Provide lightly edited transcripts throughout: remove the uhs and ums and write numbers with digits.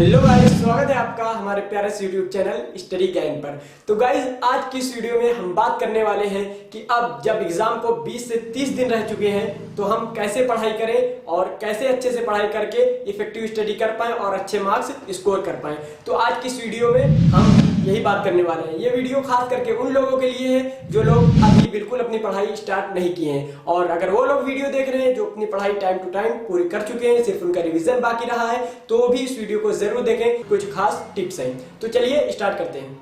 Hello guys, स्वागत है आपका हमारे प्यारे से यूट्यूब चैनल स्टडी गैंग पर। तो गाइस, आज की इस वीडियो में हम बात करने वाले हैं कि अब जब एग्जाम को 20 से 30 दिन रह चुके हैं तो हम कैसे पढ़ाई करें और कैसे अच्छे से पढ़ाई करके इफेक्टिव स्टडी कर पाएं और अच्छे मार्क्स स्कोर कर पाएं। तो आज की इस वीडियो में हम यही बात करने वाले हैं। ये वीडियो खास करके उन लोगों के लिए है जो लोग अभी बिल्कुल अपनी पढ़ाई स्टार्ट नहीं किए हैं, और अगर वो लोग वीडियो देख रहे हैं जो अपनी पढ़ाई टाइम टू टाइम पूरी कर चुके हैं, सिर्फ उनका रिवीजन बाकी रहा है, तो भी इस वीडियो को जरूर देखें। कुछ खास टिप्स हैं, तो चलिए स्टार्ट करते हैं।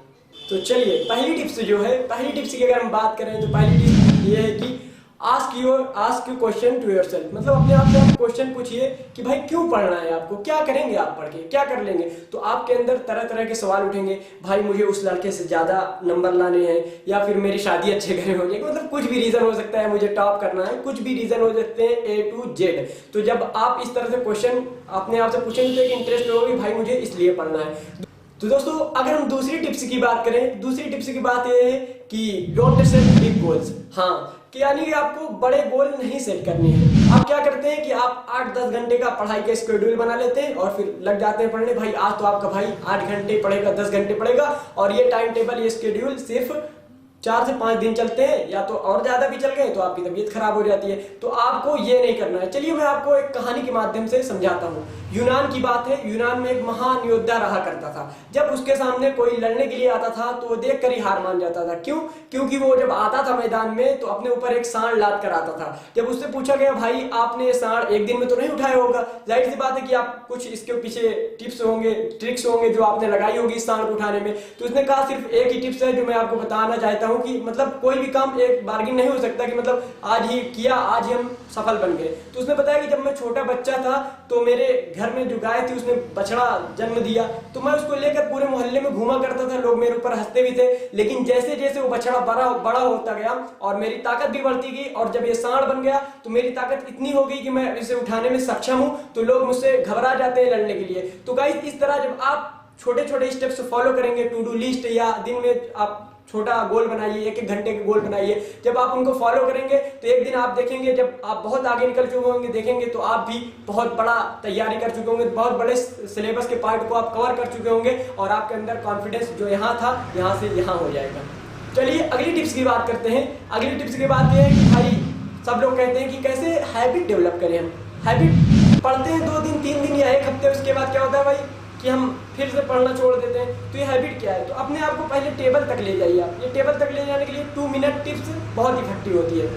तो चलिए, पहली टिप्स जो है, पहली टिप्स की अगर हम बात करें तो पहली टिप्स ये है कि आस्क क्वेश्चन टू योरसेल्फ। मतलब अपने आप से आप क्वेश्चन पूछिए कि भाई क्यों पढ़ना है आपको, क्या करेंगे आप पढ़ के, क्या कर लेंगे। तो आपके अंदर तरह तरह के सवाल उठेंगे। भाई मुझे उस लड़के से ज्यादा नंबर लाने हैं, या फिर मेरी शादी अच्छे घर में हो जाएगी। मतलब कुछ भी रीजन हो सकता है, मुझे टॉप करना है, कुछ भी रीजन हो सकते हैं A to Z। तो जब आप इस तरह से क्वेश्चन अपने आप से पूछेंगे तो एक इंटरेस्ट होगी, भाई मुझे इसलिए पढ़ना है। तो दोस्तों, अगर हम दूसरी टिप्स की बात करें, दूसरी टिप्स की बात यह है कि डोंट सेट बिग गोल्स। हाँ, कि यानी कि आपको बड़े गोल नहीं सेट करने हैं। आप क्या करते हैं कि आप 8-10 घंटे का पढ़ाई का शेड्यूल बना लेते हैं और फिर लग जाते हैं पढ़ने। भाई आज तो आपका भाई 8 घंटे पढ़ेगा, 10 घंटे पढ़ेगा, और ये टाइम टेबल, ये शेड्यूल सिर्फ 4 से 5 दिन चलते हैं, या तो और ज्यादा भी चल गए तो आपकी तबीयत खराब हो जाती है। तो आपको ये नहीं करना है। चलिए मैं आपको एक कहानी के माध्यम से समझाता हूँ। यूनान की बात है। यूनान में एक महान योद्धा रहा करता था। जब उसके सामने कोई लड़ने के लिए आता था तो वो देख कर ही हार मान जाता था। क्यों? क्योंकि वो जब आता था मैदान में तो अपने ऊपर एक सांड लाद कर आता था। जब उससे पूछा गया, भाई आपने ये सांड एक दिन में तो नहीं उठाया होगा, जाहिर सी बात है कि आप कुछ इसके पीछे टिप्स होंगे, ट्रिक्स होंगे जो आपने लगाई होगी इस सांड को उठाने में। तो उसने कहा सिर्फ एक ही टिप्स है जो मैं आपको बताना चाहता हूँ कि मतलब कोई भी काम एक बार्गिन नहीं हो सकता कि मतलब आज ही किया, आज ही हम सफल बन गए। तो उसने बताया कि जब मैं छोटा बच्चा था तो मेरे घर में जो गाय थी उसने बछड़ा जन्म दिया, तो मैं उसको लेकर पूरे मोहल्ले में घूमा करता था। लोग मेरे ऊपर हंसते भी थे, लेकिन जैसे जैसे वो बछड़ा बड़ा होता गया और मेरी ताकत भी बढ़ती गई, और जब ये सांड बन गया तो मेरी ताकत इतनी हो गई कि मैं इसे उठाने में सक्षम हूं, तो लोग मुझसे घबरा जाते हैं लड़ने के लिए। तो गाइस, इस तरह जब आप छोटे छोटे स्टेप्स फॉलो करेंगे, टू डू लिस्ट, या दिन में आप छोटा गोल बनाइए, 1-1 घंटे के गोल बनाइए, जब आप उनको फॉलो करेंगे तो एक दिन आप देखेंगे जब आप बहुत आगे निकल चुके होंगे, देखेंगे तो आप भी बहुत बड़ा तैयारी कर चुके होंगे, बहुत बड़े सिलेबस के पार्ट को आप कवर कर चुके होंगे, और आपके अंदर कॉन्फिडेंस जो यहाँ था यहाँ से यहाँ हो जाएगा। चलिए अगली टिप्स की बात करते हैं। अगली टिप्स की बात यह है कि भाई सब लोग कहते हैं कि कैसे हैबिट डेवलप करें हम। हैबिट पढ़ते हैं 2 दिन 3 दिन या 1 हफ्ते, उसके बाद क्या होता है भाई कि हम फिर से पढ़ना छोड़ देते हैं। तो ये हैबिट क्या है? तो अपने आप को पहले टेबल तक ले जाइए। आप ये टेबल तक ले जाने के लिए 2 मिनट टिप्स बहुत इफेक्टिव होती है।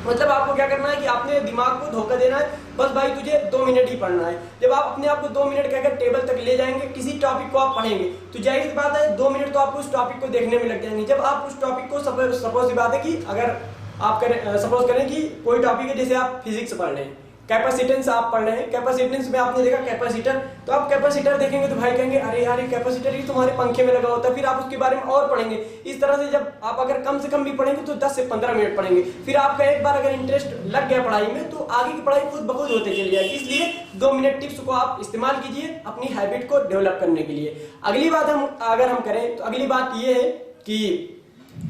मतलब आपको क्या करना है कि अपने दिमाग को धोखा देना है, बस भाई तुझे 2 मिनट ही पढ़ना है। जब आप अपने आप को 2 मिनट कहकर टेबल तक ले जाएंगे, किसी टॉपिक को आप पढ़ेंगे, तो जाहिर सी बात है 2 मिनट तो आपको उस टॉपिक को देखने में लग जाएंगे। जब आप उस टॉपिक को सपोज सी बात है कि अगर आप सपोज करें कि कोई टॉपिक है, जैसे आप फिजिक्स पढ़ रहे हैं, कैपेसिटेंस आप पढ़ रहे हैं, कैपेसिटेंस में आपने देखा कैपेसिटर, तो आप कैपेसिटर देखेंगे तो भाई कहेंगे अरे यार ये कैपेसिटर ही तुम्हारे पंखे में लगा होता है। फिर आप उसके बारे में और पढ़ेंगे। इस तरह से जब आप अगर कम से कम भी पढ़ेंगे तो 10 से 15 मिनट पढ़ेंगे। फिर आपका एक बार अगर इंटरेस्ट लग गया पढ़ाई में तो आगे की पढ़ाई खुद ब खुद होते चली जाएगी। इसलिए 2 मिनट टिप्स को आप इस्तेमाल कीजिए अपनी हैबिट को डेवलप करने के लिए। अगली बात अगर हम करें तो अगली बात ये है कि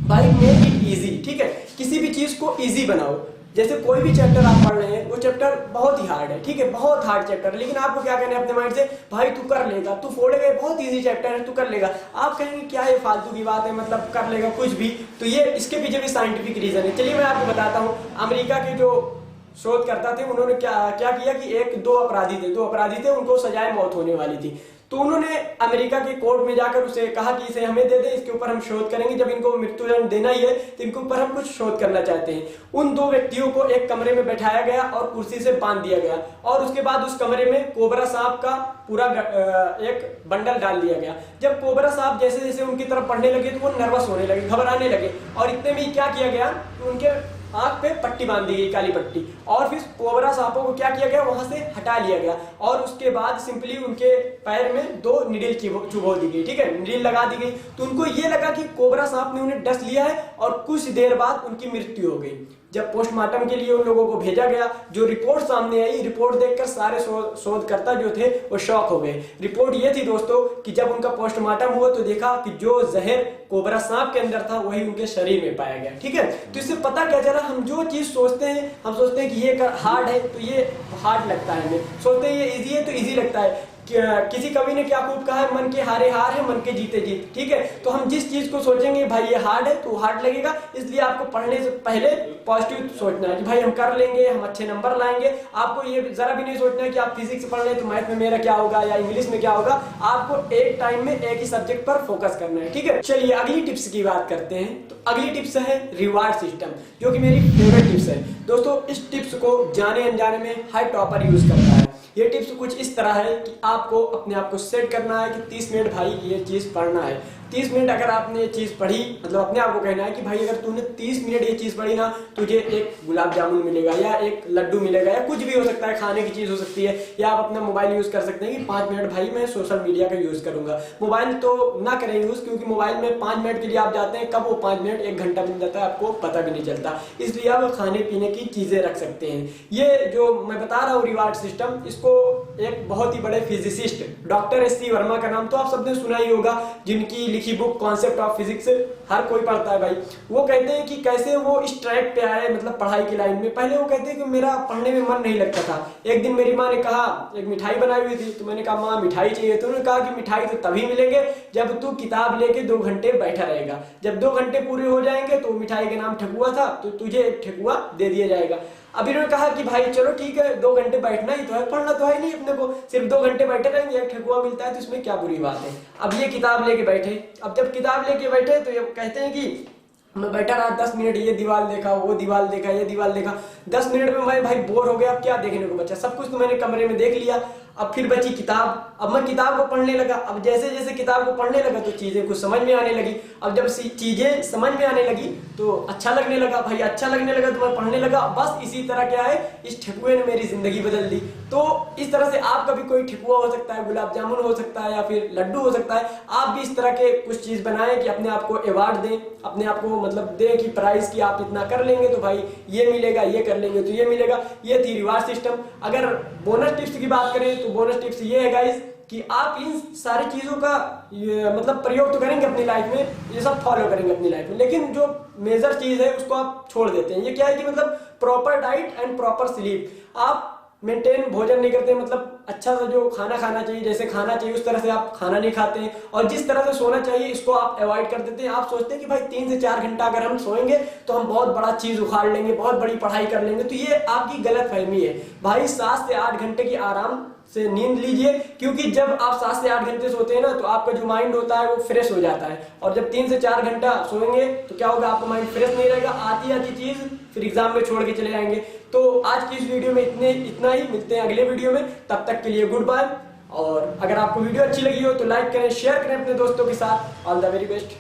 भाई मेक इट इजी। ठीक है, किसी भी चीज को इजी बनाओ। जैसे कोई भी चैप्टर आप पढ़ रहे हैं, वो चैप्टर बहुत ही हार्ड है, ठीक है, बहुत हार्ड चैप्टर है, लेकिन आपको क्या करना है अपने माइंड से, भाई तू कर लेगा, तू फोड़ेगा, बहुत इजी चैप्टर है, तू कर लेगा। आप कहेंगे क्या ये फालतू की बात है, मतलब कर लेगा कुछ भी, तो ये इसके पीछे भी साइंटिफिक रीजन है। चलिए मैं आपको बताता हूँ। अमेरिका के जो शोधकर्ता थे उन्होंने क्या किया कि 2 अपराधी थे, उनको सजाए मौत होने वाली थी। तो उन्होंने अमेरिका के कोर्ट में जाकर उसे कहा कि इसे हमें दे दे, इसके ऊपर हम शोध करेंगे, जब इनको मृत्युदंड देना ही है तो इनके ऊपर हम कुछ शोध करना चाहते हैं। उन 2 व्यक्तियों को एक कमरे में बैठाया गया और कुर्सी से बांध दिया गया, और उसके बाद उस कमरे में कोबरा सांप का पूरा एक बंडल डाल दिया गया। जब कोबरा सांप जैसे जैसे उनकी तरफ बढ़ने लगे तो वो नर्वस होने लगे, घबराने लगे, और इतने में क्या किया गया कि उनके आंख पे पट्टी बांध दी गई, काली पट्टी, और फिर कोबरा सांपों को क्या किया गया, वहां से हटा लिया गया, और उसके बाद सिंपली उनके पैर में 2 निडिल चुभो दी गई। ठीक है, निडिल लगा दी गई, तो उनको ये लगा कि कोबरा सांप ने उन्हें डस लिया है, और कुछ देर बाद उनकी मृत्यु हो गई। जब पोस्टमार्टम के लिए उन लोगों को भेजा गया, जो रिपोर्ट सामने आई, रिपोर्ट देखकर सारे शोधकर्ता जो थे वो शॉक हो गए। रिपोर्ट ये थी दोस्तों कि जब उनका पोस्टमार्टम हुआ तो देखा कि जो जहर कोबरा सांप के अंदर था वही उनके शरीर में पाया गया। ठीक है, तो इससे पता क्या चला, हम जो चीज सोचते हैं, हम सोचते हैं कि ये हार्ड है तो ये हार्ड लगता है, हमें सोचते हैं ये इजी है तो इजी लगता है। किसी कवि ने क्या खूब कहा है, मन के हारे हार है, मन के जीते जीत। ठीक है, तो हम जिस चीज को सोचेंगे भाई ये हार्ड है तो हार्ड लगेगा, इसलिए आपको पढ़ने से पहले पॉजिटिव सोचना है कि भाई हम कर लेंगे, हम अच्छे नंबर लाएंगे। आपको ये जरा भी नहीं सोचना है कि आप फिजिक्स पढ़ रहे हैं तो मैथ में मेरा क्या होगा या इंग्लिश में क्या होगा। आपको एक टाइम में एक ही सब्जेक्ट पर फोकस करना है। ठीक है, चलिए अगली टिप्स की बात करते हैं। तो अगली टिप्स है रिवार्ड सिस्टम, जो कि मेरी फेवरेट टिप्स है। दोस्तों इस टिप्स को जाने अनजाने में हर टॉपर यूज करता है। ये टिप्स कुछ इस तरह है कि आपको अपने आप को सेट करना है कि 30 मिनट भाई ये चीज पढ़ना है। 30 मिनट अगर आपने ये चीज पढ़ी, मतलब अपने आप को कहना है कि भाई अगर तूने 30 मिनट ये चीज पढ़ी ना, तुझे एक गुलाब जामुन मिलेगा या एक लड्डू मिलेगा या कुछ भी हो सकता है, खाने की चीज हो सकती है, या आप अपना मोबाइल यूज कर सकते हैं कि 5 मिनट भाई मैं सोशल मीडिया का यूज करूंगा। मोबाइल तो ना करें यूज, क्योंकि मोबाइल में 5 मिनट के लिए आप जाते हैं, कब वो 5 मिनट 1 घंटा बन जाता है आपको पता भी नहीं चलता। इसलिए आप खाने पीने की चीजें रख सकते हैं। ये जो मैं बता रहा हूँ रिवार्ड सिस्टम, इसको एक बहुत ही बड़े फिजिसिस्ट डॉक्टर एस.सी. वर्मा का नाम तो आप सबने सुना ही होगा, जिनकी लिखी बुक कॉन्सेप्ट ऑफ फिजिक्स हर कोई पढ़ता है भाई। वो कहते हैं कि कैसे वो इस ट्रैक पे आए, मतलब पढ़ाई की लाइन में। पहले वो कहते हैं कि मेरा पढ़ने में मन नहीं लगता था। एक दिन मेरी माँ ने कहा, एक मिठाई बनाई हुई थी, तो मैंने कहा माँ मिठाई चाहिए। तो उन्होंने कहा कि मिठाई तो तभी मिलेंगे जब तू किताब लेके 2 घंटे बैठा रहेगा। जब 2 घंटे पूरे हो जाएंगे तो मिठाई का नाम ठेकुआ था, तो तुझे एक ठेकुआ दे दिया जाएगा। अब इन्होंने कहा कि भाई चलो ठीक है, 2 घंटे बैठना ही तो है, पढ़ना तो है नहीं अपने को, सिर्फ 2 घंटे बैठे रहेंगे, एक ठेकुआ मिलता है तो इसमें क्या बुरी बात है। अब ये किताब लेके बैठे। अब जब किताब लेके बैठे तो ये कहते हैं कि मैं बैठा रहा 10 मिनट, ये दीवार देखा, वो दीवार देखा, ये दीवार देखा। 10 मिनट में मैं भाई बोर हो गया। अब क्या देखने को बचा, सब कुछ तो मैंने कमरे में देख लिया। अब फिर बची किताब। अब मैं किताब को पढ़ने लगा। अब जैसे जैसे किताब को पढ़ने लगा तो चीजें कुछ समझ में आने लगी। अब जब चीजें समझ में आने लगी तो अच्छा लगने लगा। भाई अच्छा लगने लगा तो मैं पढ़ने लगा। बस इसी तरह क्या है, इस ठेकुए ने मेरी जिंदगी बदल दी। तो इस तरह से आपका भी कोई ठेकुआ हो सकता है, गुलाब जामुन हो सकता है, या फिर लड्डू हो सकता है। आप भी इस तरह के कुछ चीज बनाएं कि अपने आप को अवार्ड दें, अपने आप को मतलब दें कि प्राइस की आप इतना कर लेंगे तो भाई ये मिलेगा, ये कर लेंगे तो ये मिलेगा। ये थी रिवार्ड सिस्टम। अगर बोनस टिप्स की बात करें तो बोनस टिप्स ये है गाइस कि आप इन सारी चीजों का मतलब प्रयोग तो करेंगे अपनी लाइफ में, ये सब फॉलो करेंगे अपनी लाइफ में, लेकिन जो मेजर चीज है उसको आप छोड़ देते हैं। ये क्या है कि मतलब proper diet and proper sleep. आप मेंटेन भोजन नहीं करते, मतलब अच्छा सा जो खाना खाना चाहिए, जैसे खाना चाहिए उस तरह से आप खाना नहीं खाते हैं, और जिस तरह से सोना चाहिए इसको आप अवॉइड कर देते हैं। आप सोचते हैं कि भाई 3 से 4 घंटा अगर हम सोएंगे तो हम बहुत बड़ा चीज उखाड़ लेंगे, बहुत बड़ी पढ़ाई कर लेंगे। तो ये आपकी गलत फहमी है भाई। 7 से 8 घंटे की आराम से नींद लीजिए, क्योंकि जब आप 7 से 8 घंटे सोते हैं ना तो आपका जो माइंड होता है वो फ्रेश हो जाता है। और जब 3 से 4 घंटा सोएंगे तो क्या होगा, आपका माइंड फ्रेश नहीं रहेगा, आती आती चीज फिर एग्जाम में छोड़ के चले जाएंगे। तो आज की इस वीडियो में इतना ही। मिलते हैं अगले वीडियो में, तब तक के लिए गुड बाय। और अगर आपको वीडियो अच्छी लगी हो तो लाइक करें, शेयर करें अपने दोस्तों के साथ। All the very best.